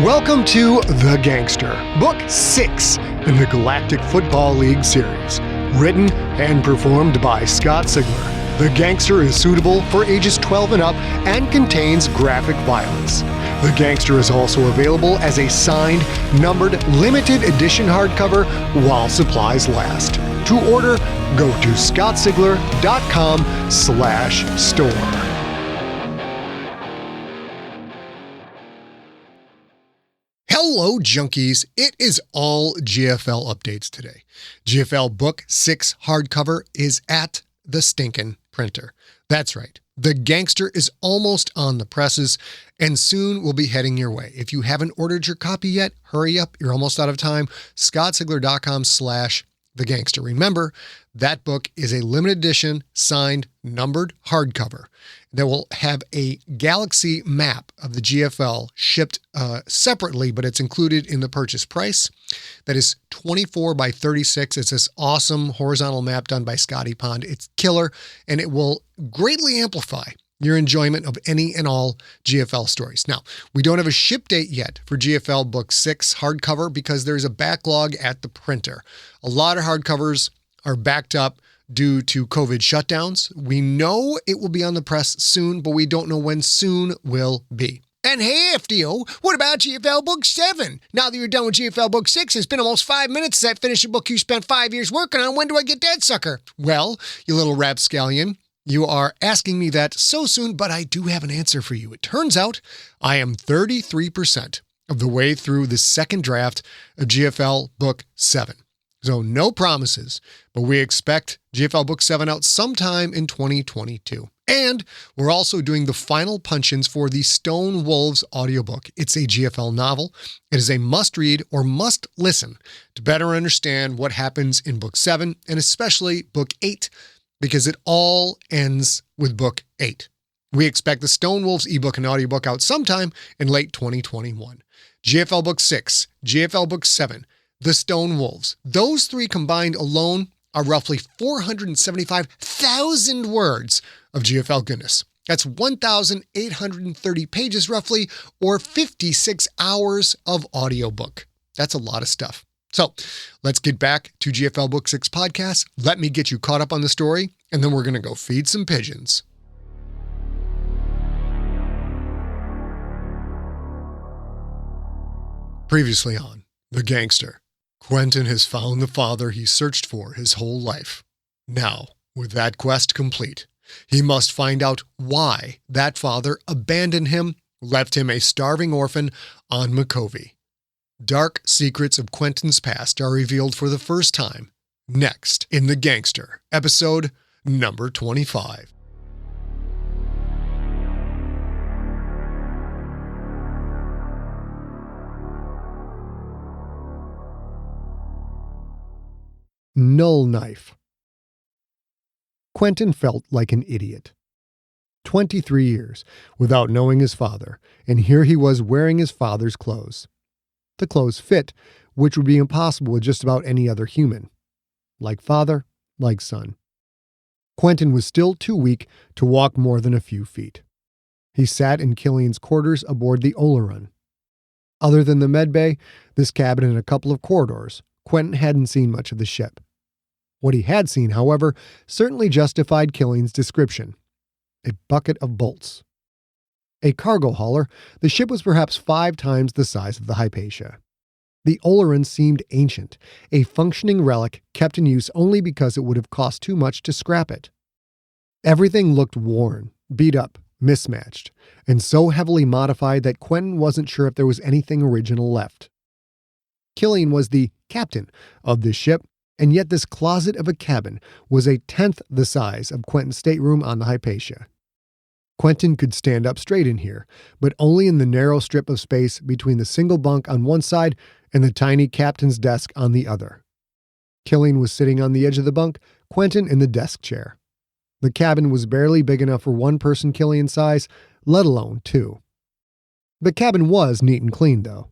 Welcome to The Gangster, Book 6 in the Galactic Football League series. Written and performed by Scott Sigler, The Gangster is suitable for ages 12 and up and contains graphic violence. The Gangster is also available as a signed, numbered, limited edition hardcover while supplies last. To order, go to scottsigler.com/store. Hello, junkies. It is all GFL updates today. GFL Book 6 hardcover is at the stinkin' printer. That's right. The Gangster is almost on the presses and soon will be heading your way. If you haven't ordered your copy yet, hurry up. You're almost out of time. scottsigler.com/The Gangster. Remember, that book is a limited edition, signed, numbered hardcover that will have a galaxy map of the GFL shipped separately, but it's included in the purchase price. That is 24 by 36. It's this awesome horizontal map done by Scotty Pond. It's killer, and it will greatly amplify your enjoyment of any and all GFL stories. Now, we don't have a ship date yet for GFL Book 6 hardcover because there's a backlog at the printer. A lot of hardcovers are backed up due to COVID shutdowns. We know it will be on the press soon, but we don't know when soon will be. And hey, FDO, what about GFL Book 7? Now that you're done with GFL Book 6, it's been almost 5 minutes since I finished a book you spent 5 years working on. When do I get that sucker? Well, you little rapscallion, you are asking me that so soon, but I do have an answer for you. It turns out I am 33% of the way through the second draft of GFL Book 7. So no promises, but we expect GFL Book 7 out sometime in 2022. And we're also doing the final punch-ins for the Stone Wolves audiobook. It's a GFL novel. It is a must-read or must-listen to better understand what happens in Book 7 and especially Book 8, because it all ends with Book 8. We expect the Stone Wolves ebook and audiobook out sometime in late 2021. GFL Book 6, GFL Book 7, The Stone Wolves. Those three combined alone are roughly 475,000 words of GFL goodness. That's 1,830 pages roughly, or 56 hours of audiobook. That's a lot of stuff. So let's get back to GFL Book 6 podcast. Let me get you caught up on the story, and then we're going to go feed some pigeons. Previously on The Gangster, Quentin has found the father he searched for his whole life. Now, with that quest complete, he must find out why that father abandoned him, left him a starving orphan on Micovi. Dark secrets of Quentin's past are revealed for the first time next in The Gangster, episode number 25. Null Knife. Quentin felt like an idiot. 23 years without knowing his father, and here he was wearing his father's clothes. The clothes fit, which would be impossible with just about any other human. Like father, like son. Quentin was still too weak to walk more than a few feet. He sat in Killian's quarters aboard the Oleron. Other than the medbay, this cabin and a couple of corridors, Quentin hadn't seen much of the ship. What he had seen, however, certainly justified Killian's description. A bucket of bolts. A cargo hauler, the ship was perhaps 5 times the size of the Hypatia. The Oleron seemed ancient, a functioning relic kept in use only because it would have cost too much to scrap it. Everything looked worn, beat up, mismatched, and so heavily modified that Quentin wasn't sure if there was anything original left. Killian was the captain of this ship, and yet this closet of a cabin was 1/10 the size of Quentin's stateroom on the Hypatia. Quentin could stand up straight in here, but only in the narrow strip of space between the single bunk on one side and the tiny captain's desk on the other. Killian was sitting on the edge of the bunk, Quentin in the desk chair. The cabin was barely big enough for one person Killian's size, let alone 2. The cabin was neat and clean, though.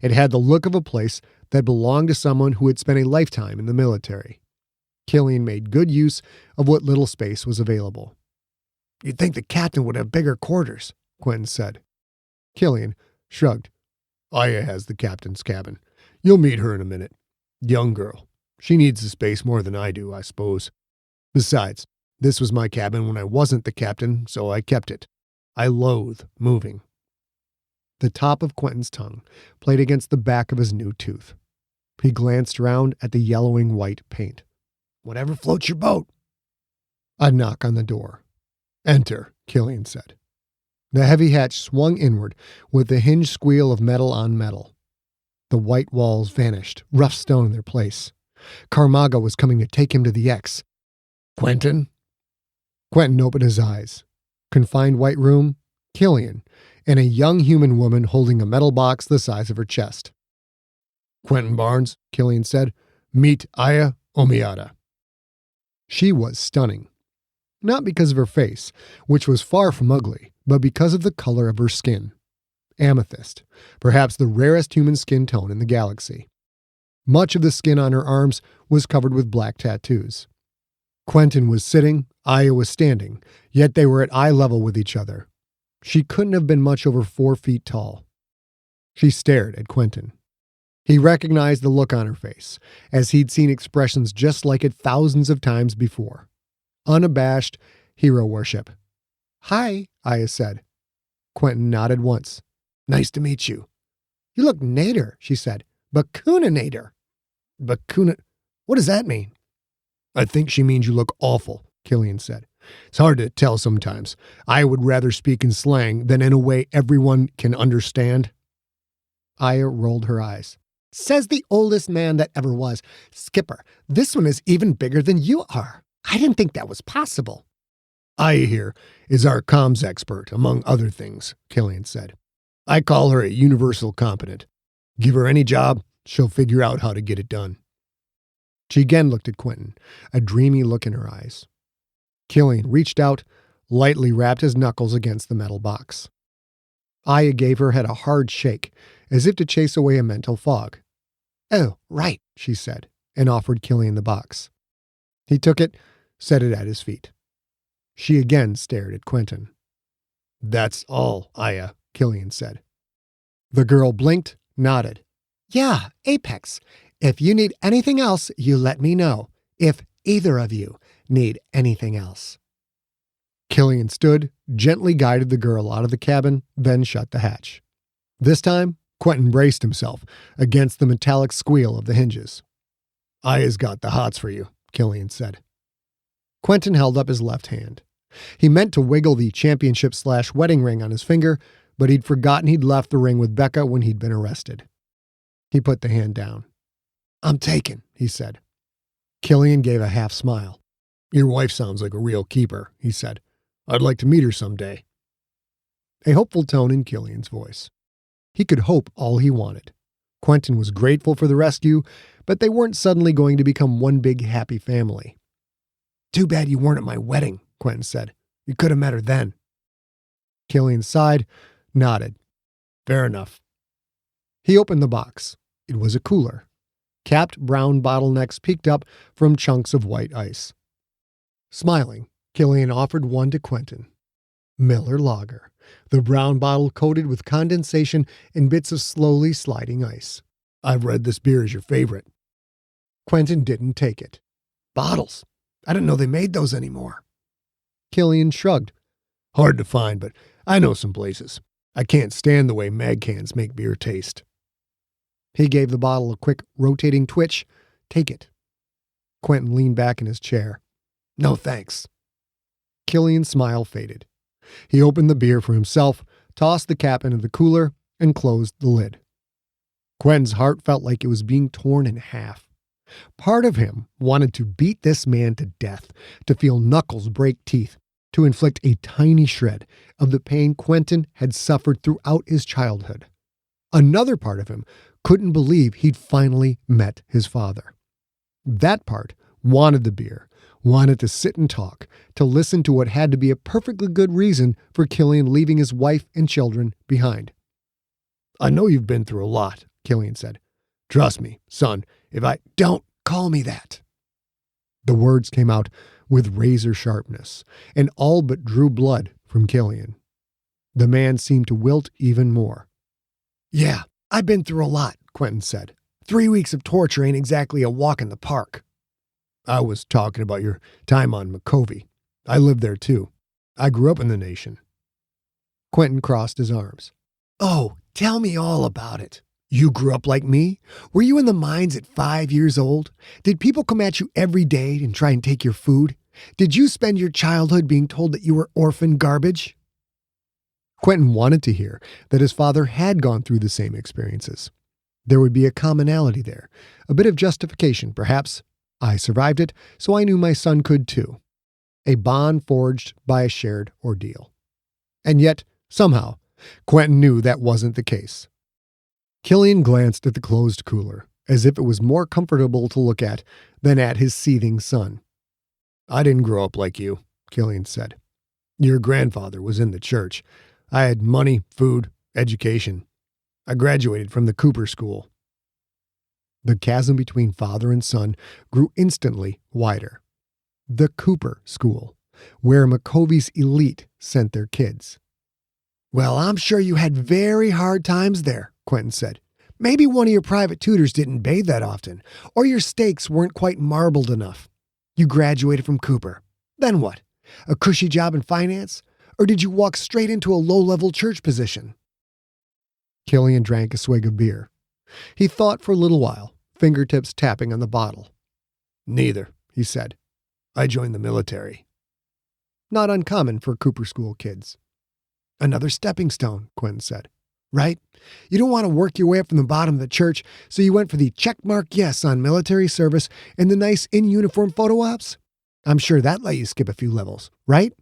It had the look of a place that belonged to someone who had spent a lifetime in the military. Killian made good use of what little space was available. "You'd think the captain would have bigger quarters," Quentin said. Killian shrugged. Aya has the captain's cabin. You'll meet her in a minute. Young girl. She needs the space more than I do, I suppose. Besides, this was my cabin when I wasn't the captain, so I kept it. I loathe moving. The top of Quentin's tongue played against the back of his new tooth. He glanced around at the yellowing white paint. Whatever floats your boat. A knock on the door. Enter, Killian said. The heavy hatch swung inward with the hinge squeal of metal on metal. The white walls vanished, rough stone in their place. Carmaga was coming to take him to the X. Quentin? Quentin opened his eyes. Confined white room, Killian, and a young human woman holding a metal box the size of her chest. Quentin Barnes, Killian said. Meet Aya Omiata. She was stunning. Not because of her face, which was far from ugly, but because of the color of her skin. Amethyst, perhaps the rarest human skin tone in the galaxy. Much of the skin on her arms was covered with black tattoos. Quentin was sitting, Aya was standing, yet they were at eye level with each other. She couldn't have been much over 4 feet tall. She stared at Quentin. He recognized the look on her face, as he'd seen expressions just like it thousands of times before. Unabashed hero worship. Hi, Aya said. Quentin nodded once. Nice to meet you. You look nader, she said. Bakuna-nader. Bakuna... What does that mean? I think she means you look awful, Killian said. It's hard to tell sometimes. I would rather speak in slang than in a way everyone can understand. Aya rolled her eyes. Says the oldest man that ever was. Skipper, this one is even bigger than you are. I didn't think that was possible. Aya here is our comms expert, among other things, Killian said. I call her a universal competent. Give her any job, she'll figure out how to get it done. She again looked at Quentin, a dreamy look in her eyes. Killian reached out, lightly rapped his knuckles against the metal box. Aya gave her head a hard shake, as if to chase away a mental fog. Oh, right, she said, and offered Killian the box. He took it, set it at his feet. She again stared at Quentin. That's all, Aya, Killian said. The girl blinked, nodded. Yeah, Apex. If you need anything else, you let me know. If either of you need anything else. Killian stood, gently guided the girl out of the cabin, then shut the hatch. This time, Quentin braced himself against the metallic squeal of the hinges. Aya's got the hots for you, Killian said. Quentin held up his left hand. He meant to wiggle the championship/wedding ring on his finger, but he'd forgotten he'd left the ring with Becca when he'd been arrested. He put the hand down. I'm taken, he said. Killian gave a half smile. Your wife sounds like a real keeper, he said. I'd like to meet her someday. A hopeful tone in Killian's voice. He could hope all he wanted. Quentin was grateful for the rescue, but they weren't suddenly going to become one big happy family. Too bad you weren't at my wedding, Quentin said. You could have met her then. Killian sighed, nodded. Fair enough. He opened the box. It was a cooler. Capped brown bottlenecks peeked up from chunks of white ice. Smiling, Killian offered one to Quentin. Miller Lager, the brown bottle coated with condensation and bits of slowly sliding ice. I've read this beer is your favorite. Quentin didn't take it. Bottles. I didn't know they made those anymore. Killian shrugged. Hard to find, but I know some places. I can't stand the way mag cans make beer taste. He gave the bottle a quick rotating twitch. Take it. Quentin leaned back in his chair. No thanks. Killian's smile faded. He opened the beer for himself, tossed the cap into the cooler, and closed the lid. Quentin's heart felt like it was being torn in half. Part of him wanted to beat this man to death, to feel knuckles break teeth, to inflict a tiny shred of the pain Quentin had suffered throughout his childhood. Another part of him couldn't believe he'd finally met his father. That part wanted the beer, wanted to sit and talk, to listen to what had to be a perfectly good reason for Killian leaving his wife and children behind. I know you've been through a lot, Killian said. Trust me, son, if I don't call me that. The words came out with razor sharpness and all but drew blood from Killian. The man seemed to wilt even more. Yeah, I've been through a lot, Quentin said. 3 weeks of torture ain't exactly a walk in the park. I was talking about your time on Micovi. I lived there too. I grew up in the nation. Quentin crossed his arms. Oh, tell me all about it. You grew up like me? Were you in the mines at 5 years old? Did people come at you every day and try and take your food? Did you spend your childhood being told that you were orphan garbage? Quentin wanted to hear that his father had gone through the same experiences. There would be a commonality there, a bit of justification, perhaps. I survived it, so I knew my son could too. A bond forged by a shared ordeal. And yet, somehow, Quentin knew that wasn't the case. Killian glanced at the closed cooler, as if it was more comfortable to look at than at his seething son. I didn't grow up like you, Killian said. Your grandfather was in the church. I had money, food, education. I graduated from the Cooper School. The chasm between father and son grew instantly wider. The Cooper School, where Micovi's elite sent their kids. Well, I'm sure you had very hard times there, Quentin said. Maybe one of your private tutors didn't bathe that often, or your steaks weren't quite marbled enough. You graduated from Cooper. Then what? A cushy job in finance? Or did you walk straight into a low-level church position? Killian drank a swig of beer. He thought for a little while, fingertips tapping on the bottle. Neither, he said. I joined the military. Not uncommon for Cooper School kids. Another stepping stone, Quentin said. Right? You don't want to work your way up from the bottom of the church, so you went for the checkmark yes on military service and the nice in-uniform photo ops? I'm sure that let you skip a few levels, right?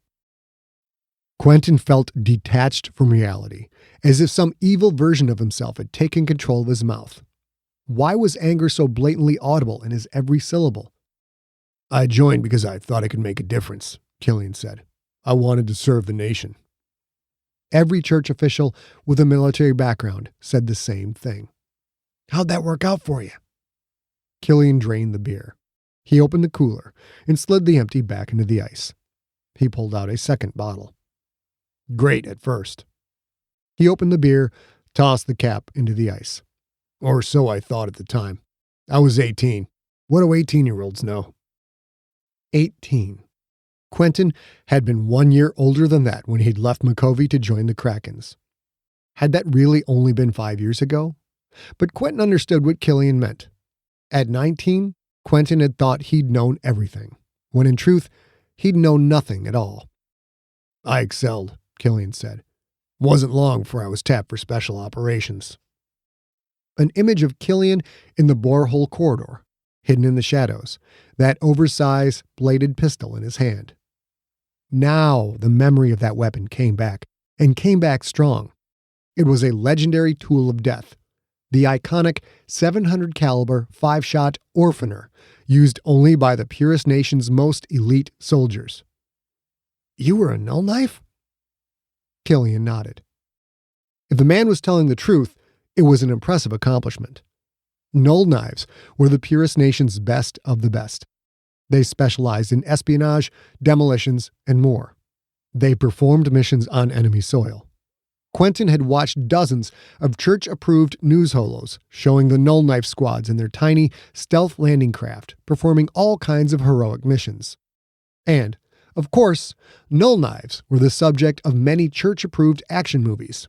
Quentin felt detached from reality, as if some evil version of himself had taken control of his mouth. Why was anger so blatantly audible in his every syllable? I joined because I thought I could make a difference, Killian said. I wanted to serve the nation. Every church official with a military background said the same thing. How'd that work out for you? Killian drained the beer. He opened the cooler and slid the empty back into the ice. He pulled out a second bottle. Great at first. He opened the beer, tossed the cap into the ice. Or so I thought at the time. I was 18. What do 18-year-olds know? 18. Quentin had been 1 year older than that when he'd left Micovi to join the Krakens. Had that really only been 5 years ago? But Quentin understood what Killian meant. At 19, Quentin had thought he'd known everything, when in truth, he'd known nothing at all. I excelled, Killian said. Wasn't long before I was tapped for special operations. An image of Killian in the borehole corridor, hidden in the shadows, that oversized bladed pistol in his hand. Now the memory of that weapon came back, and came back strong. It was a legendary tool of death, the iconic 700 caliber 5-shot orphaner, used only by the purest nation's most elite soldiers. You were a null knife? Killian nodded. If the man was telling the truth, it was an impressive accomplishment. Null knives were the purest nation's best of the best. They specialized in espionage, demolitions, and more. They performed missions on enemy soil. Quentin had watched dozens of church-approved news holos showing the null knife squads in their tiny stealth landing craft performing all kinds of heroic missions. And, of course, null knives were the subject of many church-approved action movies.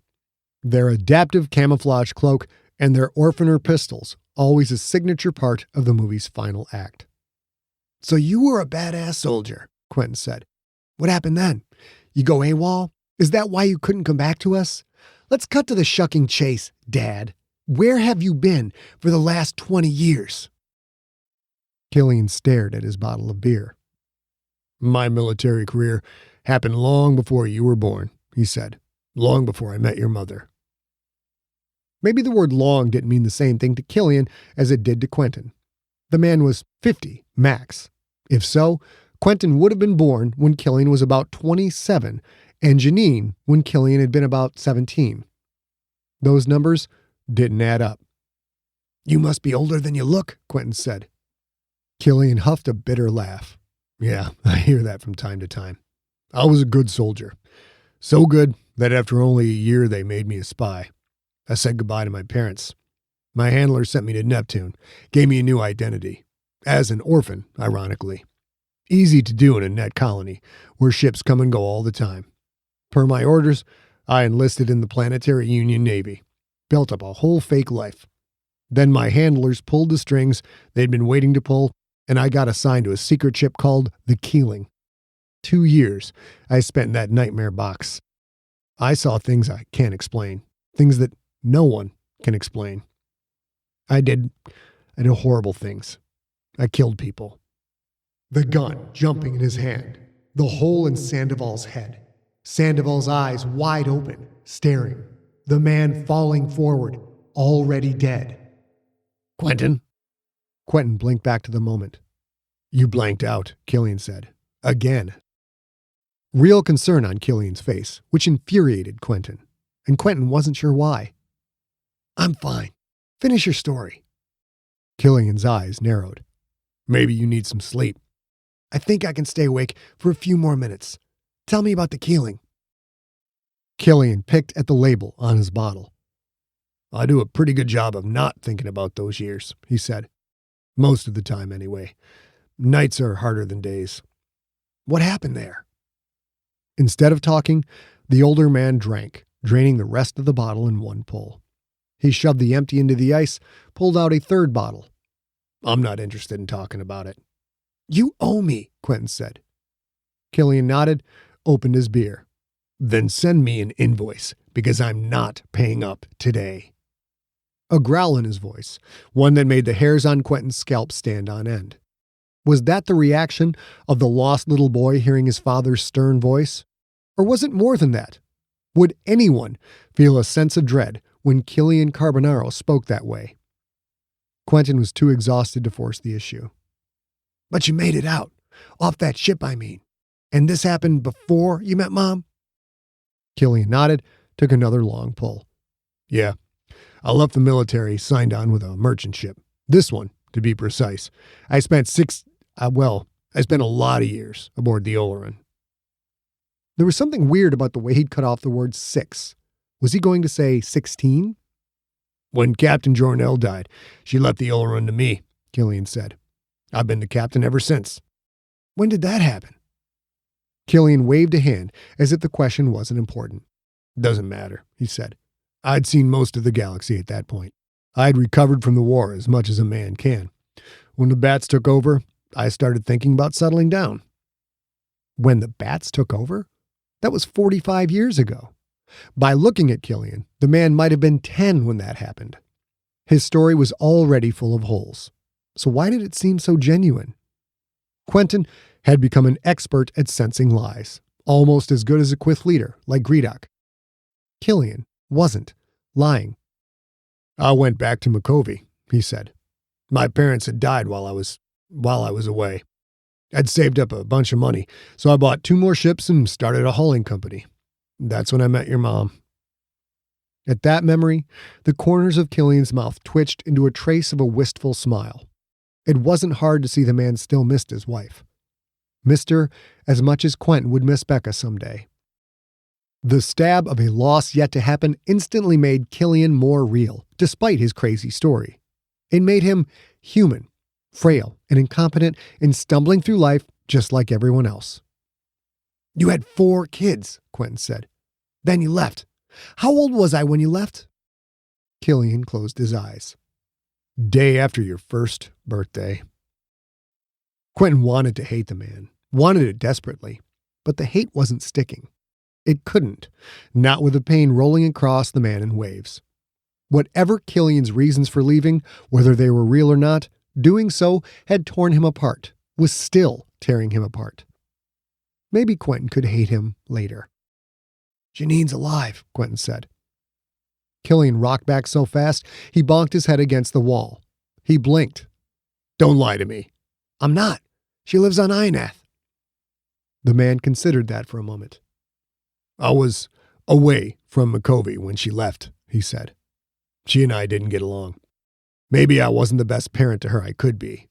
Their adaptive camouflage cloak and their orphaner pistols always a signature part of the movie's final act. So you were a badass soldier, Quentin said. What happened then? You go AWOL? Is that why you couldn't come back to us? Let's cut to the shucking chase, Dad. Where have you been for the last 20 years? Killian stared at his bottle of beer. My military career happened long before you were born, he said. Long before I met your mother. Maybe the word long didn't mean the same thing to Killian as it did to Quentin. The man was 50, max. If so, Quentin would have been born when Killian was about 27, and Janine when Killian had been about 17. Those numbers didn't add up. You must be older than you look, Quentin said. Killian huffed a bitter laugh. Yeah, I hear that from time to time. I was a good soldier. So good that after only a year they made me a spy. I said goodbye to my parents. My handler sent me to Neptune, gave me a new identity. As an orphan, ironically. Easy to do in a net colony, where ships come and go all the time. Per my orders, I enlisted in the Planetary Union Navy. Built up a whole fake life. Then my handlers pulled the strings they'd been waiting to pull, and I got assigned to a secret ship called the Keeling. 2 years I spent in that nightmare box. I saw things I can't explain. Things that no one can explain. I did horrible things. I killed people. The gun jumping in his hand. The hole in Sandoval's head. Sandoval's eyes wide open, staring. The man falling forward, already dead. Quentin? Quentin blinked back to the moment. You blanked out, Killian said. Again. Real concern on Killian's face, which infuriated Quentin. And Quentin wasn't sure why. I'm fine. Finish your story. Killian's eyes narrowed. Maybe you need some sleep. I think I can stay awake for a few more minutes. Tell me about the Keeling. Killian picked at the label on his bottle. I do a pretty good job of not thinking about those years, he said. Most of the time, anyway. Nights are harder than days. What happened there? Instead of talking, the older man drank, draining the rest of the bottle in one pull. He shoved the empty into the ice, pulled out a third bottle. I'm not interested in talking about it. You owe me, Quentin said. Killian nodded, opened his beer. Then send me an invoice, because I'm not paying up today. A growl in his voice, one that made the hairs on Quentin's scalp stand on end. Was that the reaction of the lost little boy hearing his father's stern voice? Or was it more than that? Would anyone feel a sense of dread when Killian Carbonaro spoke that way? Quentin was too exhausted to force the issue. But you made it out. Off that ship, I mean. And this happened before you met Mom? Killian nodded, took another long pull. Yeah. I left the military, signed on with a merchant ship. This one, to be precise. I spent a lot of years aboard the Oleron. There was something weird about the way he'd cut off the word 6. Was he going to say 16? When Captain Jornell died, she left the Oleron to me, Killian said. I've been the captain ever since. When did that happen? Killian waved a hand as if the question wasn't important. Doesn't matter, he said. I'd seen most of the galaxy at that point. I'd recovered from the war as much as a man can. When the Bats took over, I started thinking about settling down. When the Bats took over? That was 45 years ago. By looking at Killian, the man might have been 10 when that happened. His story was already full of holes. So why did it seem so genuine? Quentin had become an expert at sensing lies, almost as good as a Quith leader like Greedock. Killian wasn't lying. I went back to Micovi, he said. My parents had died while I was away. I'd saved up a bunch of money, so I bought 2 more ships and started a hauling company. That's when I met your mom. At that memory, the corners of Killian's mouth twitched into a trace of a wistful smile. It wasn't hard to see the man still missed his wife. Missed her as much as Quentin would miss Becca someday. The stab of a loss yet to happen instantly made Killian more real, despite his crazy story. It made him human, frail, and incompetent, and stumbling through life just like everyone else. You had 4 kids, Quentin said. Then you left. How old was I when you left? Killian closed his eyes. Day after your first birthday. Quentin wanted to hate the man, wanted it desperately, but the hate wasn't sticking. It couldn't, not with the pain rolling across the man in waves. Whatever Killian's reasons for leaving, whether they were real or not, doing so had torn him apart, was still tearing him apart. Maybe Quentin could hate him later. Janine's alive, Quentin said. Killian rocked back so fast, he bonked his head against the wall. He blinked. Don't lie to me. I'm not. She lives on Ionath. The man considered that for a moment. I was away from Micovi when she left, he said. She and I didn't get along. Maybe I wasn't the best parent to her I could be.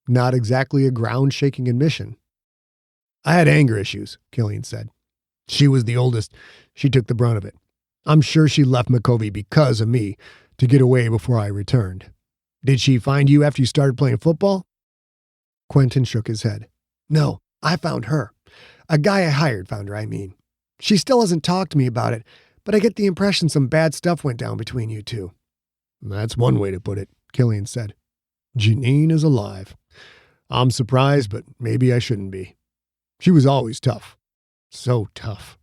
Not exactly a ground-shaking admission. I had anger issues, Killian said. She was the oldest. She took the brunt of it. I'm sure she left Micovi because of me to get away before I returned. Did she find you after you started playing football? Quentin shook his head. No, I found her. A guy I hired found her, I mean. She still hasn't talked to me about it, but I get the impression some bad stuff went down between you two. That's one way to put it, Killian said. Janine is alive. I'm surprised, but maybe I shouldn't be. She was always tough. So tough.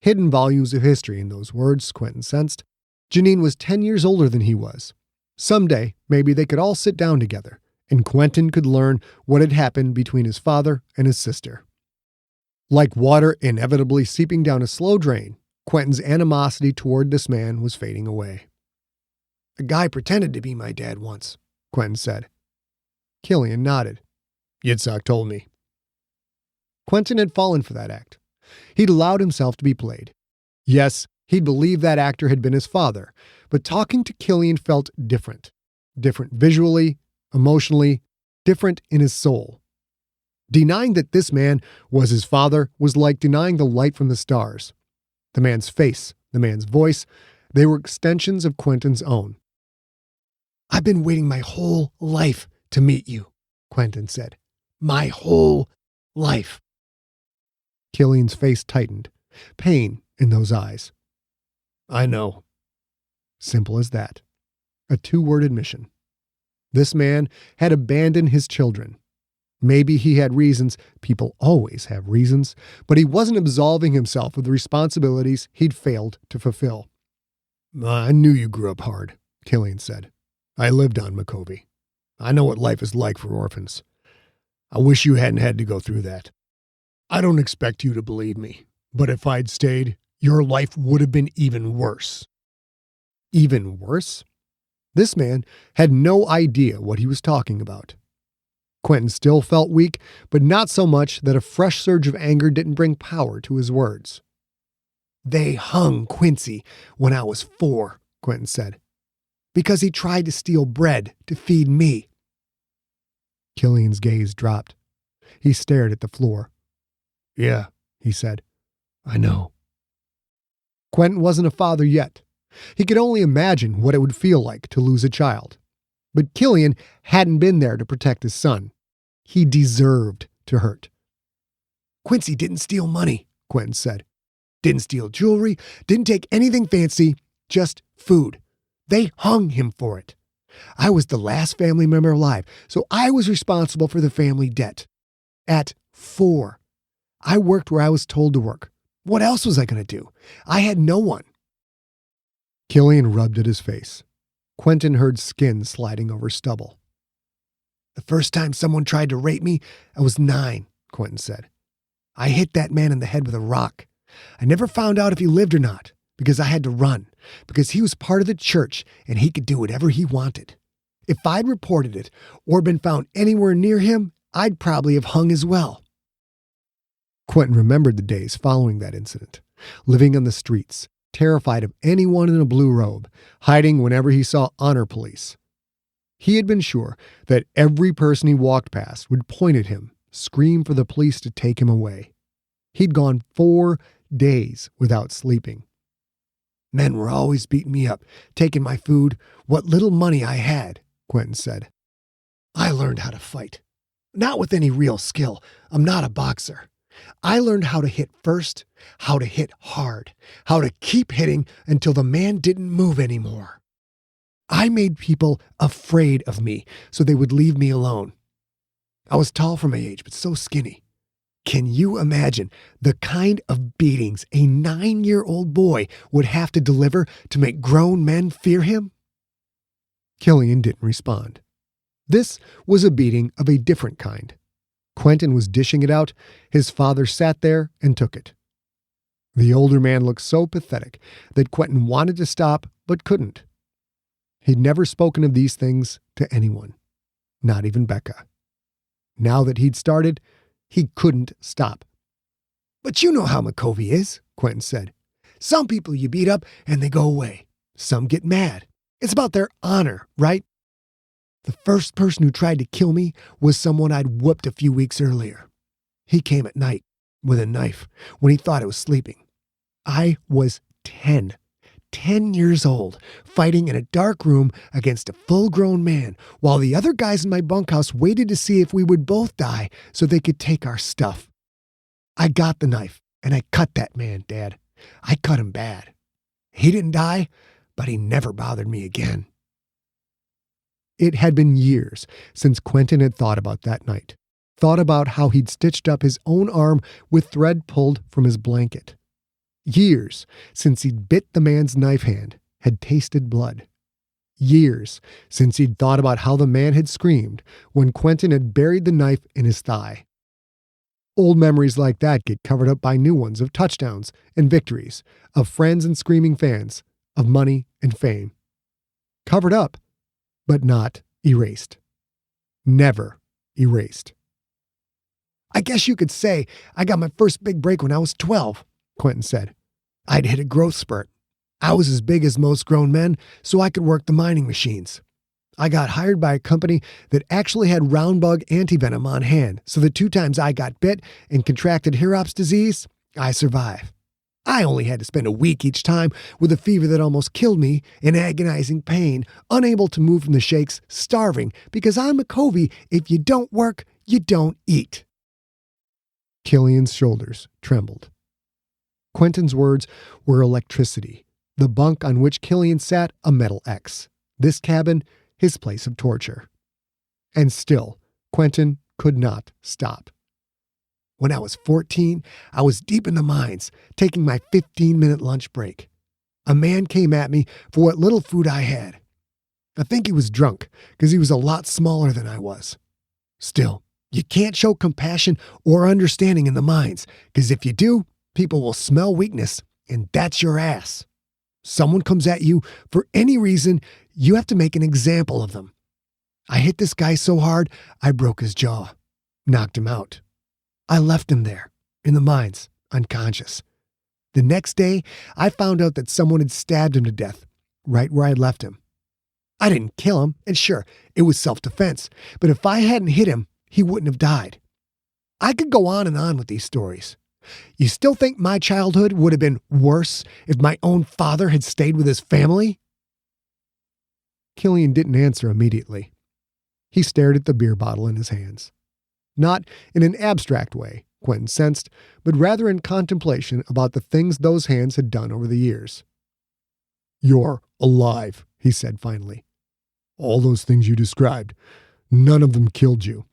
Hidden volumes of history in those words, Quentin sensed. Janine was 10 years older than he was. Someday, maybe they could all sit down together, and Quentin could learn what had happened between his father and his sister. Like water inevitably seeping down a slow drain, Quentin's animosity toward this man was fading away. A guy pretended to be my dad once, Quentin said. Killian nodded. Yitzhak told me. Quentin had fallen for that act. He'd allowed himself to be played. Yes, he'd believed that actor had been his father, but talking to Killian felt different. Different visually, emotionally, different in his soul. Denying that this man was his father was like denying the light from the stars. The man's face, the man's voice, they were extensions of Quentin's own. I've been waiting my whole life to meet you, Quentin said. My whole life. Killian's face tightened, pain in those eyes. I know. Simple as that. A two-word admission. This man had abandoned his children. Maybe he had reasons, people always have reasons, but he wasn't absolving himself of the responsibilities he'd failed to fulfill. I knew you grew up hard, Killian said. I lived on Micovi. I know what life is like for orphans. I wish you hadn't had to go through that. I don't expect you to believe me, but if I'd stayed, your life would have been even worse. Even worse? This man had no idea what he was talking about. Quentin still felt weak, but not so much that a fresh surge of anger didn't bring power to his words. They hung Quincy when I was 4, Quentin said, because he tried to steal bread to feed me. Killian's gaze dropped. He stared at the floor. Yeah, he said. I know. Quentin wasn't a father yet. He could only imagine what it would feel like to lose a child. But Killian hadn't been there to protect his son. He deserved to hurt. Quincy didn't steal money, Quentin said. Didn't steal jewelry, didn't take anything fancy, just food. They hung him for it. I was the last family member alive, so I was responsible for the family debt. At 4. I worked where I was told to work. What else was I going to do? I had no one. Killian rubbed at his face. Quentin heard skin sliding over stubble. The first time someone tried to rape me, I was 9, Quentin said. I hit that man in the head with a rock. I never found out if he lived or not, because I had to run, because he was part of the church and he could do whatever he wanted. If I'd reported it or been found anywhere near him, I'd probably have hung as well. Quentin remembered the days following that incident, living on the streets, terrified of anyone in a blue robe, hiding whenever he saw honor police. He had been sure that every person he walked past would point at him, scream for the police to take him away. He'd gone 4 days without sleeping. Men were always beating me up, taking my food, what little money I had, Quentin said. I learned how to fight. Not with any real skill. I'm not a boxer. I learned how to hit first, how to hit hard, how to keep hitting until the man didn't move anymore. I made people afraid of me so they would leave me alone. I was tall for my age, but so skinny. Can you imagine the kind of beatings a 9-year-old boy would have to deliver to make grown men fear him? Killian didn't respond. This was a beating of a different kind. Quentin was dishing it out. His father sat there and took it. The older man looked so pathetic that Quentin wanted to stop but couldn't. He'd never spoken of these things to anyone, not even Becca. Now that he'd started, he couldn't stop. But you know how Micovi is, Quentin said. Some people you beat up and they go away. Some get mad. It's about their honor, right? The first person who tried to kill me was someone I'd whooped a few weeks earlier. He came at night with a knife when he thought I was sleeping. I was 10. 10 years old, fighting in a dark room against a full-grown man, while the other guys in my bunkhouse waited to see if we would both die so they could take our stuff. I got the knife, and I cut that man, Dad. I cut him bad. He didn't die, but he never bothered me again. It had been years since Quentin had thought about that night, thought about how he'd stitched up his own arm with thread pulled from his blanket. Years since he'd bit the man's knife hand, had tasted blood. Years since he'd thought about how the man had screamed when Quentin had buried the knife in his thigh. Old memories like that get covered up by new ones of touchdowns and victories, of friends and screaming fans, of money and fame. Covered up, but not erased. Never erased. I guess you could say I got my first big break when I was 12, Quentin said. I'd hit a growth spurt. I was as big as most grown men, so I could work the mining machines. I got hired by a company that actually had round bug antivenom on hand, so the 2 times I got bit and contracted Hirsch's disease, I survived. I only had to spend a week each time with a fever that almost killed me, in agonizing pain, unable to move from the shakes, starving, because I'm Micovi. If you don't work, you don't eat. Killian's shoulders trembled. Quentin's words were electricity. The bunk on which Killian sat, a metal X. This cabin, his place of torture. And still, Quentin could not stop. When I was 14, I was deep in the mines, taking my 15-minute lunch break. A man came at me for what little food I had. I think he was drunk, because he was a lot smaller than I was. Still, you can't show compassion or understanding in the mines, because if you do, people will smell weakness, and that's your ass. Someone comes at you for any reason, you have to make an example of them. I hit this guy so hard, I broke his jaw, knocked him out. I left him there, in the mines, unconscious. The next day, I found out that someone had stabbed him to death, right where I'd left him. I didn't kill him, and sure, it was self-defense, but if I hadn't hit him, he wouldn't have died. I could go on and on with these stories. You still think my childhood would have been worse if my own father had stayed with his family? Killian didn't answer immediately. He stared at the beer bottle in his hands. Not in an abstract way, Quentin sensed, but rather in contemplation about the things those hands had done over the years. "You're alive," he said finally. "All those things you described, none of them killed you.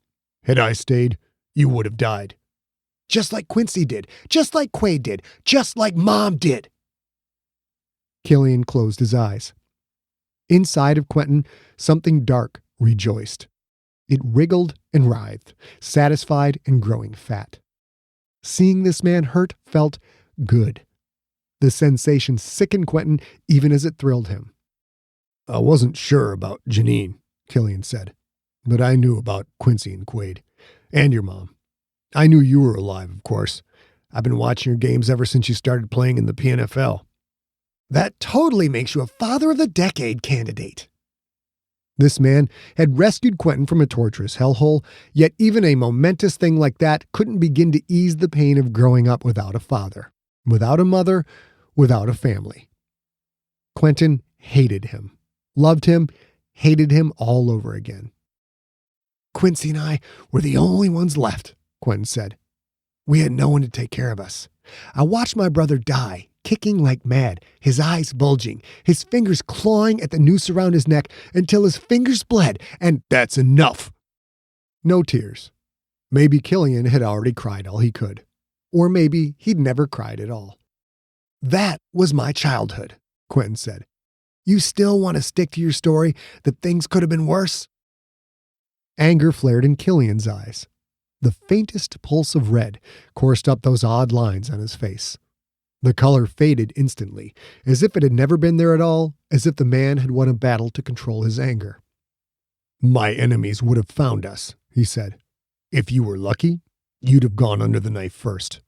Had I stayed, you would have died. Just like Quincy did, just like Quaid did, just like Mom did." Killian closed his eyes. Inside of Quentin, something dark rejoiced. It wriggled and writhed, satisfied and growing fat. Seeing this man hurt felt good. The sensation sickened Quentin even as it thrilled him. "I wasn't sure about Janine," Killian said, "but I knew about Quincy and Quaid, and your mom. I knew you were alive, of course. I've been watching your games ever since you started playing in the PNFL. That totally makes you a Father of the Decade candidate." This man had rescued Quentin from a torturous hellhole, yet even a momentous thing like that couldn't begin to ease the pain of growing up without a father, without a mother, without a family. Quentin hated him, loved him, hated him all over again. "Quincy and I were the only ones left," Quentin said. "We had no one to take care of us. I watched my brother die, kicking like mad, his eyes bulging, his fingers clawing at the noose around his neck until his fingers bled, and that's enough." No tears. Maybe Killian had already cried all he could. Or maybe he'd never cried at all. "That was my childhood," Quentin said. "You still want to stick to your story that things could have been worse?" Anger flared in Killian's eyes. The faintest pulse of red coursed up those odd lines on his face. The color faded instantly, as if it had never been there at all, as if the man had won a battle to control his anger. "My enemies would have found us," he said. "If you were lucky, you'd have gone under the knife first.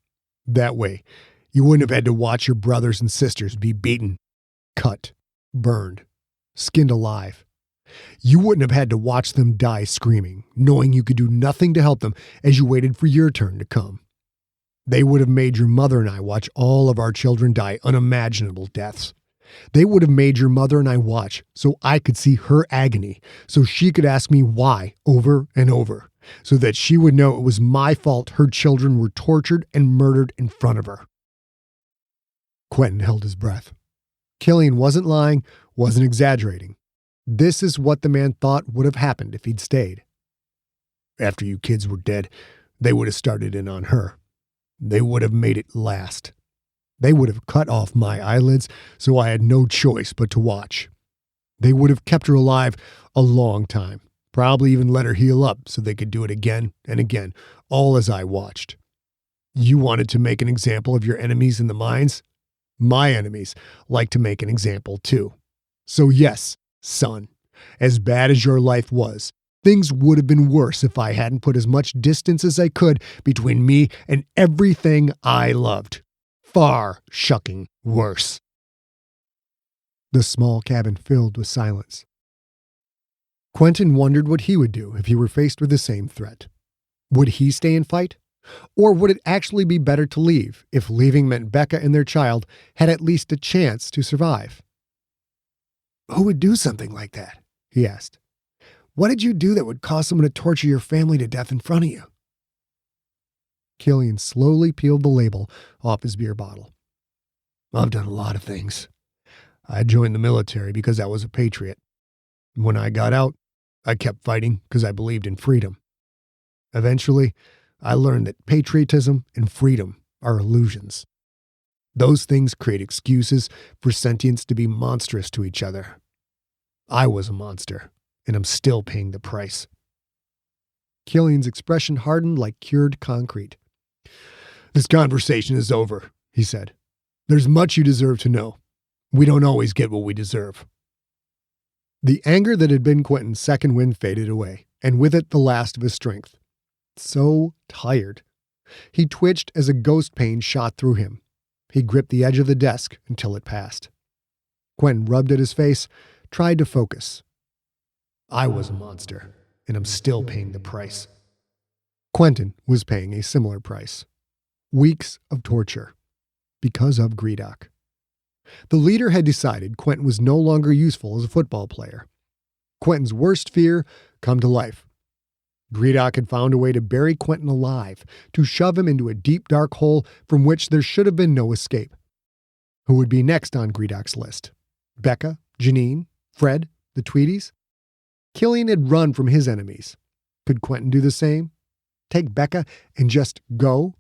That way, you wouldn't have had to watch your brothers and sisters be beaten, cut, burned, skinned alive. You wouldn't have had to watch them die screaming, knowing you could do nothing to help them as you waited for your turn to come. They would have made your mother and I watch all of our children die unimaginable deaths. They would have made your mother and I watch so I could see her agony, so she could ask me why over and over, so that she would know it was my fault her children were tortured and murdered in front of her." Quentin held his breath. Killian wasn't lying, wasn't exaggerating. This is what the man thought would have happened if he'd stayed. "After you kids were dead, they would have started in on her. They would have made it last. They would have cut off my eyelids so I had no choice but to watch. They would have kept her alive a long time, probably even let her heal up so they could do it again and again, all as I watched. You wanted to make an example of your enemies in the mines? My enemies like to make an example too. So yes, son, as bad as your life was, things would have been worse if I hadn't put as much distance as I could between me and everything I loved. Far shucking worse." The small cabin filled with silence. Quentin wondered what he would do if he were faced with the same threat. Would he stay and fight? Or would it actually be better to leave if leaving meant Becca and their child had at least a chance to survive? "Who would do something like that?" he asked. "What did you do that would cause someone to torture your family to death in front of you?" Killian slowly peeled the label off his beer bottle. "I've done a lot of things. I joined the military because I was a patriot. When I got out, I kept fighting because I believed in freedom. Eventually, I learned that patriotism and freedom are illusions. Those things create excuses for sentients to be monstrous to each other. I was a monster, and I'm still paying the price." Killian's expression hardened like cured concrete. "This conversation is over," he said. "There's much you deserve to know. We don't always get what we deserve." The anger that had been Quentin's second wind faded away, and with it the last of his strength. So tired. He twitched as a ghost pain shot through him. He gripped the edge of the desk until it passed. Quentin rubbed at his face, tried to focus. "I was a monster, and I'm still paying the price." Quentin was paying a similar price. Weeks of torture. Because of Greedock. The leader had decided Quentin was no longer useful as a football player. Quentin's worst fear come to life. Greedock had found a way to bury Quentin alive, to shove him into a deep dark hole from which there should have been no escape. Who would be next on Greedock's list? Becca, Janine, Fred, the Tweedies? Killian had run from his enemies. Could Quentin do the same? Take Becca and just go?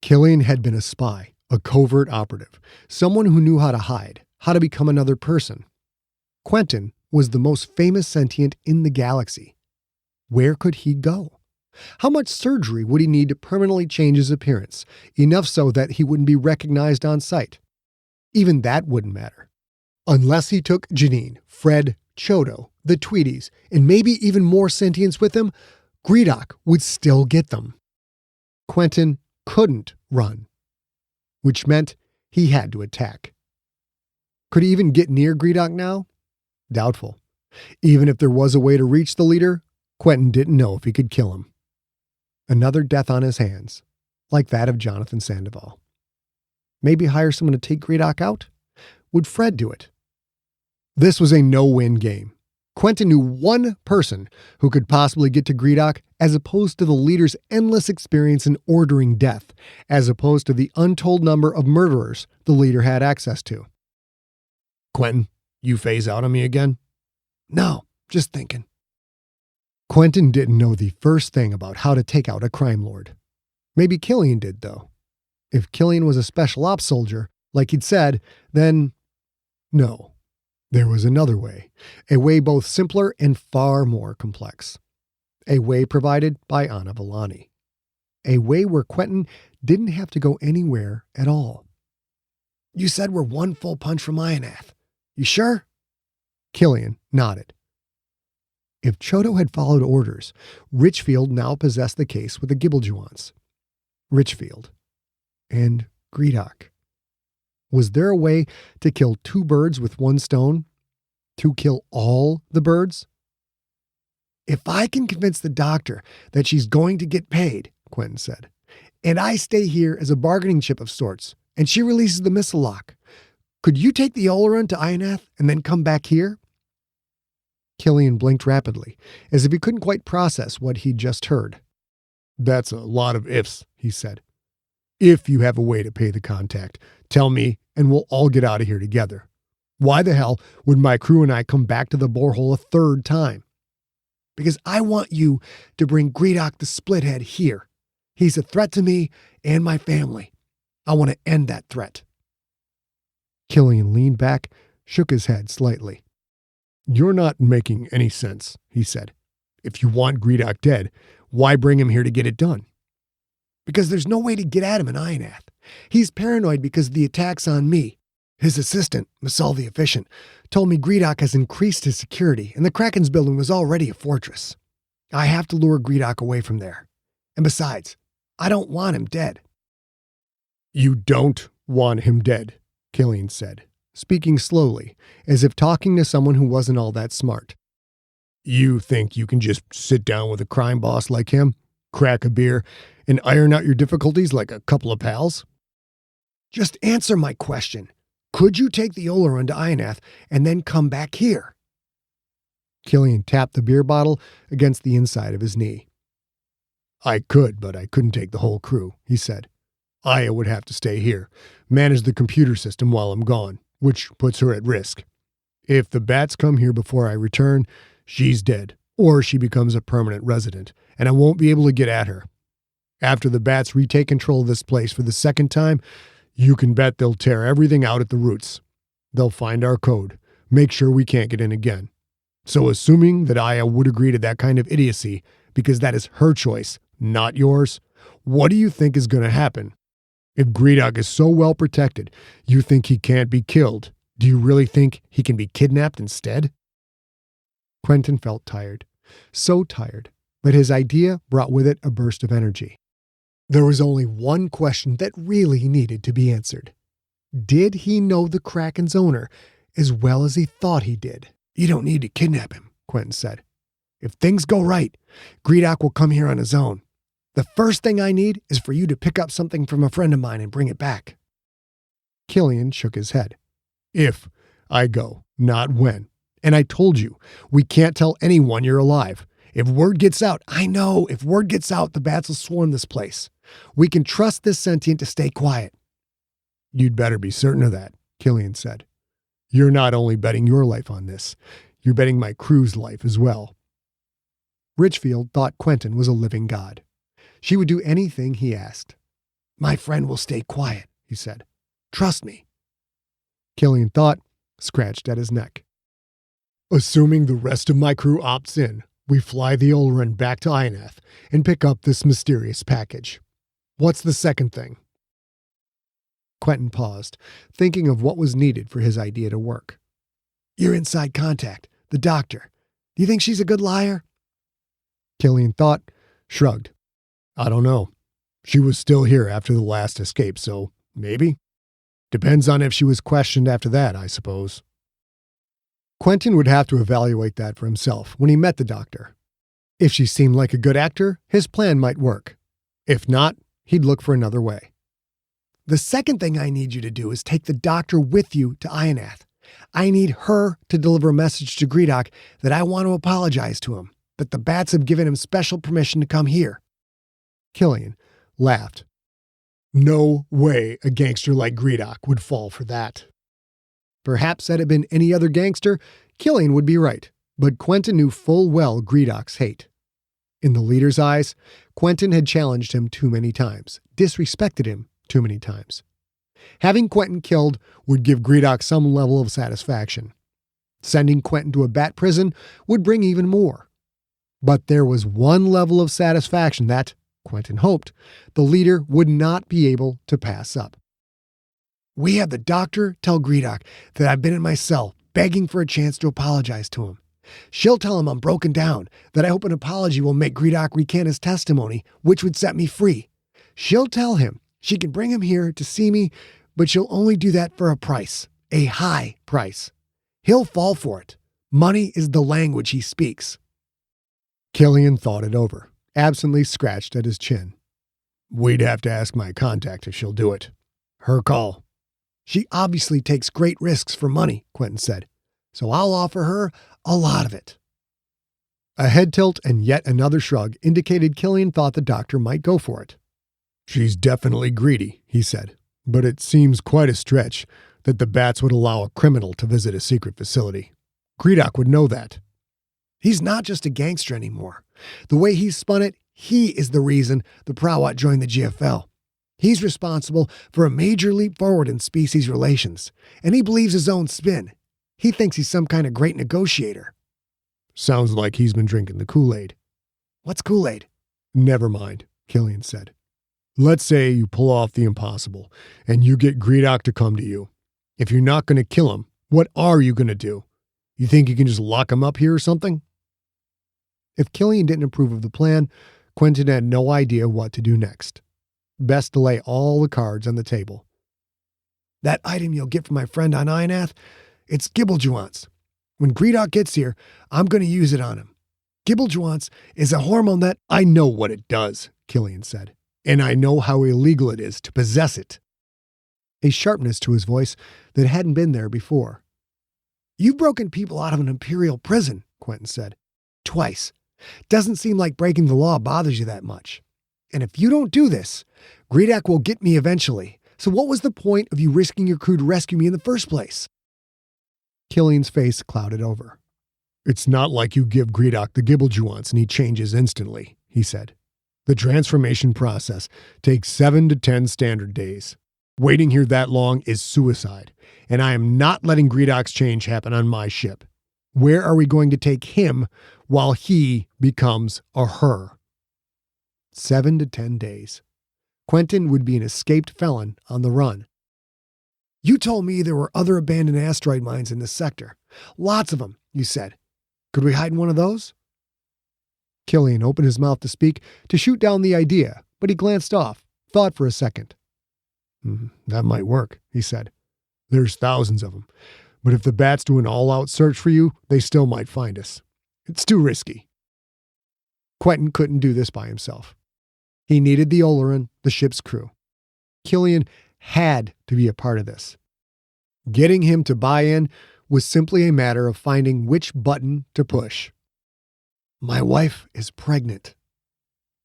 Killian had been a spy, a covert operative, someone who knew how to hide, how to become another person. Quentin was the most famous sentient in the galaxy. Where could he go? How much surgery would he need to permanently change his appearance, enough so that he wouldn't be recognized on sight? Even that wouldn't matter. Unless he took Janine, Fred, Chodo, the Tweedies, and maybe even more sentients with him, Greedock would still get them. Quentin couldn't run, which meant he had to attack. Could he even get near Greedock now? Doubtful. Even if there was a way to reach the leader, Quentin didn't know if he could kill him. Another death on his hands, like that of Jonathan Sandoval. Maybe hire someone to take Greedock out? Would Fred do it? This was a no-win game. Quentin knew one person who could possibly get to Greedock, as opposed to the leader's endless experience in ordering death, as opposed to the untold number of murderers the leader had access to. "Quentin, you phase out on me again?" "No, just thinking." Quentin didn't know the first thing about how to take out a crime lord. Maybe Killian did, though. If Killian was a special ops soldier, like he'd said, then no. There was another way, a way both simpler and far more complex. A way provided by Anna Villani. A way where Quentin didn't have to go anywhere at all. "You said we're one full punch from Ionath. You sure?" Killian nodded. If Chodo had followed orders, Richfield now possessed the case with the Gibbeljuans. Richfield. And Greedock. Was there a way to kill two birds with one stone? To kill all the birds? "If I can convince the doctor that she's going to get paid," Quentin said, and I stay here as a bargaining chip of sorts, and she releases the missile lock. Could you take the Oleron to Ionath and then come back here? Killian blinked rapidly, as if he couldn't quite process what he'd just heard. That's a lot of ifs, he said. If you have a way to pay the contact, tell me, and we'll all get out of here together. Why the hell would my crew and I come back to the borehole a third time? Because I want you to bring Greedock the Splithead here. He's a threat to me and my family. I want to end that threat. Killian leaned back, shook his head slightly. You're not making any sense, he said. If you want Greedock dead, why bring him here to get it done? Because there's no way to get at him in Ionath. He's paranoid because of the attacks on me. His assistant, Masal the Efficient, told me Greedock has increased his security, and the Kraken's building was already a fortress. I have to lure Greedock away from there. And besides, I don't want him dead. You don't want him dead, Killian said, speaking slowly, as if talking to someone who wasn't all that smart. You think you can just sit down with a crime boss like him, crack a beer, and iron out your difficulties like a couple of pals? Just answer my question. Could you take the Oleron to Ionath and then come back here? Killian tapped the beer bottle against the inside of his knee. I could, but I couldn't take the whole crew, he said. Aya would have to stay here, manage the computer system while I'm gone, which puts her at risk. If the bats come here before I return, she's dead, or she becomes a permanent resident, and I won't be able to get at her. After the bats retake control of this place for the second time, you can bet they'll tear everything out at the roots. They'll find our code, make sure we can't get in again. So assuming that Aya would agree to that kind of idiocy, because that is her choice, not yours, what do you think is going to happen? If Greedock is so well protected, you think he can't be killed. Do you really think he can be kidnapped instead? Quentin felt tired, so tired, but his idea brought with it a burst of energy. There was only one question that really needed to be answered. Did he know the Kraken's owner as well as he thought he did? You don't need to kidnap him, Quentin said. If things go right, Greedock will come here on his own. The first thing I need is for you to pick up something from a friend of mine and bring it back. Killian shook his head. If I go, not when. And I told you, we can't tell anyone you're alive. If word gets out, I know, if word gets out, the bats will swarm this place. We can trust this sentient to stay quiet. You'd better be certain of that, Killian said. You're not only betting your life on this, you're betting my crew's life as well. Richfield thought Quentin was a living god. She would do anything he asked. My friend will stay quiet, he said. Trust me. Killian thought, scratched at his neck. Assuming the rest of my crew opts in, we fly the Oleron back to Ionath and pick up this mysterious package. What's the second thing? Quentin paused, thinking of what was needed for his idea to work. Your inside contact, the doctor. Do you think she's a good liar? Killian thought, shrugged. I don't know. She was still here after the last escape, so maybe. Depends on if she was questioned after that, I suppose. Quentin would have to evaluate that for himself when he met the doctor. If she seemed like a good actor, his plan might work. If not, he'd look for another way. The second thing I need you to do is take the doctor with you to Ionath. I need her to deliver a message to Greedock that I want to apologize to him, that the bats have given him special permission to come here. Killian laughed. No way a gangster like Greedock would fall for that. Perhaps had it been any other gangster, Killian would be right, but Quentin knew full well Greedock's hate. In the leader's eyes, Quentin had challenged him too many times, disrespected him too many times. Having Quentin killed would give Greedock some level of satisfaction. Sending Quentin to a bat prison would bring even more. But there was one level of satisfaction that, Quentin hoped, the leader would not be able to pass up. We have the doctor tell Greedock that I've been in my cell begging for a chance to apologize to him. She'll tell him I'm broken down, that I hope an apology will make Greedock recant his testimony, which would set me free. She'll tell him she can bring him here to see me, but she'll only do that for a price, a high price. He'll fall for it. Money is the language he speaks. Killian thought it over, absently scratched at his chin. We'd have to ask my contact if she'll do it. Her call. She obviously takes great risks for money, Quentin said. So I'll offer her a lot of it. A head tilt and yet another shrug indicated Killian thought the doctor might go for it. She's definitely greedy, he said, but it seems quite a stretch that the bats would allow a criminal to visit a secret facility. Greedock would know that. He's not just a gangster anymore. The way he's spun it, he is the reason the Prawat joined the GFL. He's responsible for a major leap forward in species relations, and he believes his own spin. He thinks he's some kind of great negotiator. Sounds like he's been drinking the Kool-Aid. What's Kool-Aid? Never mind, Killian said. Let's say you pull off the impossible, and you get Greedock to come to you. If you're not going to kill him, what are you going to do? You think you can just lock him up here or something? If Killian didn't approve of the plan, Quentin had no idea what to do next. Best to lay all the cards on the table. That item you'll get from my friend on Ionath, it's Gibblejuance. When Greedock gets here, I'm going to use it on him. Gibblejuance is a hormone that... I know what it does, Killian said, and I know how illegal it is to possess it. A sharpness to his voice that hadn't been there before. You've broken people out of an Imperial prison, Quentin said. Twice. Doesn't seem like breaking the law bothers you that much. And if you don't do this, Greedock will get me eventually. So what was the point of you risking your crew to rescue me in the first place? Killian's face clouded over. It's not like you give Greedock the Gibblejuance and he changes instantly, he said. The transformation process takes 7 to 10 standard days. Waiting here that long is suicide, and I am not letting Greedock's change happen on my ship. Where are we going to take him while he becomes a her? 7 to 10 days. Quentin would be an escaped felon on the run. You told me there were other abandoned asteroid mines in this sector. Lots of them, you said. Could we hide in one of those? Killian opened his mouth to speak, to shoot down the idea, but he glanced off, thought for a second. That might work, he said. There's thousands of them, but if the bats do an all-out search for you, they still might find us. It's too risky. Quentin couldn't do this by himself. He needed the Oleron, the ship's crew. Killian had to be a part of this. Getting him to buy in was simply a matter of finding which button to push. My wife is pregnant.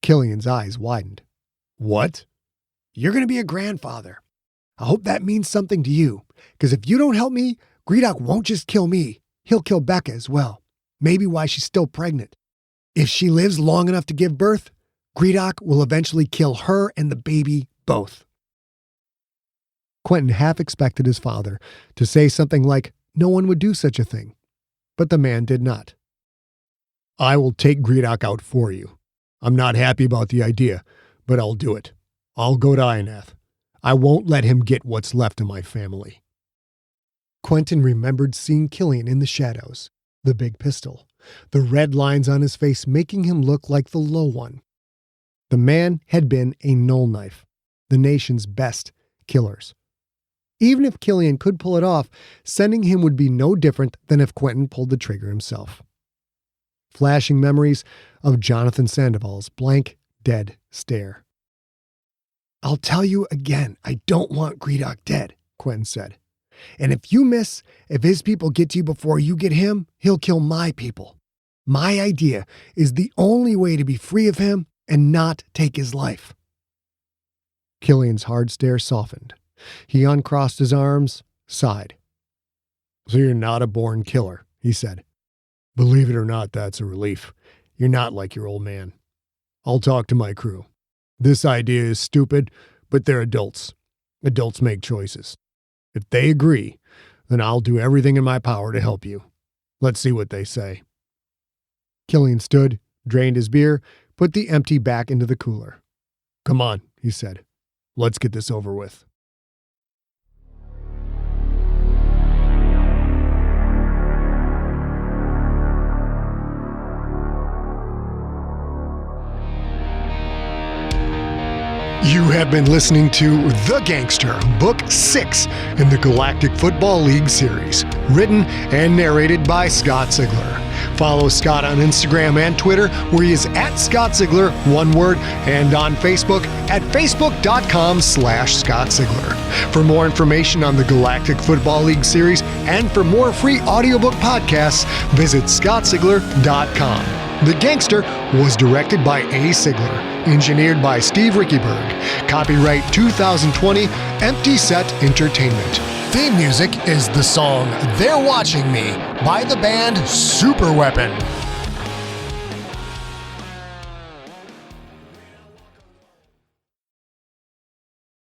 Killian's eyes widened. What? You're going to be a grandfather. I hope that means something to you, because if you don't help me, Greedock won't just kill me. He'll kill Becca as well. Maybe while she's still pregnant. If she lives long enough to give birth, Greedock will eventually kill her and the baby both. Quentin half expected his father to say something like, no one would do such a thing. But the man did not. I will take Greedock out for you. I'm not happy about the idea, but I'll do it. I'll go to Ionath. I won't let him get what's left of my family. Quentin remembered seeing Killian in the shadows, the big pistol, the red lines on his face making him look like the low one. The man had been a null knife, the nation's best killers. Even if Killian could pull it off, sending him would be no different than if Quentin pulled the trigger himself. Flashing memories of Jonathan Sandoval's blank, dead stare. I'll tell you again, I don't want Greedock dead, Quentin said. And if you miss, if his people get to you before you get him, he'll kill my people. My idea is the only way to be free of him and not take his life. Killian's hard stare softened. He uncrossed his arms, sighed. So you're not a born killer, he said. Believe it or not, that's a relief. You're not like your old man. I'll talk to my crew. This idea is stupid, but they're adults. Adults make choices. If they agree, then I'll do everything in my power to help you. Let's see what they say. Killian stood, drained his beer, put the empty back into the cooler. Come on, he said. Let's get this over with. You have been listening to The Gangster, Book 6 in the Galactic Football League series, written and narrated by Scott Sigler. Follow Scott on Instagram and Twitter, where he is at Scott Ziegler, one word, and on Facebook at facebook.com/Scott Ziegler. For more information on the Galactic Football League series and for more free audiobook podcasts, visit scottziegler.com. The Gangster was directed by A. Ziegler, engineered by Steve Rickyberg. Copyright 2020, Empty Set Entertainment. Theme music is the song They're Watching Me by the band Superweapon.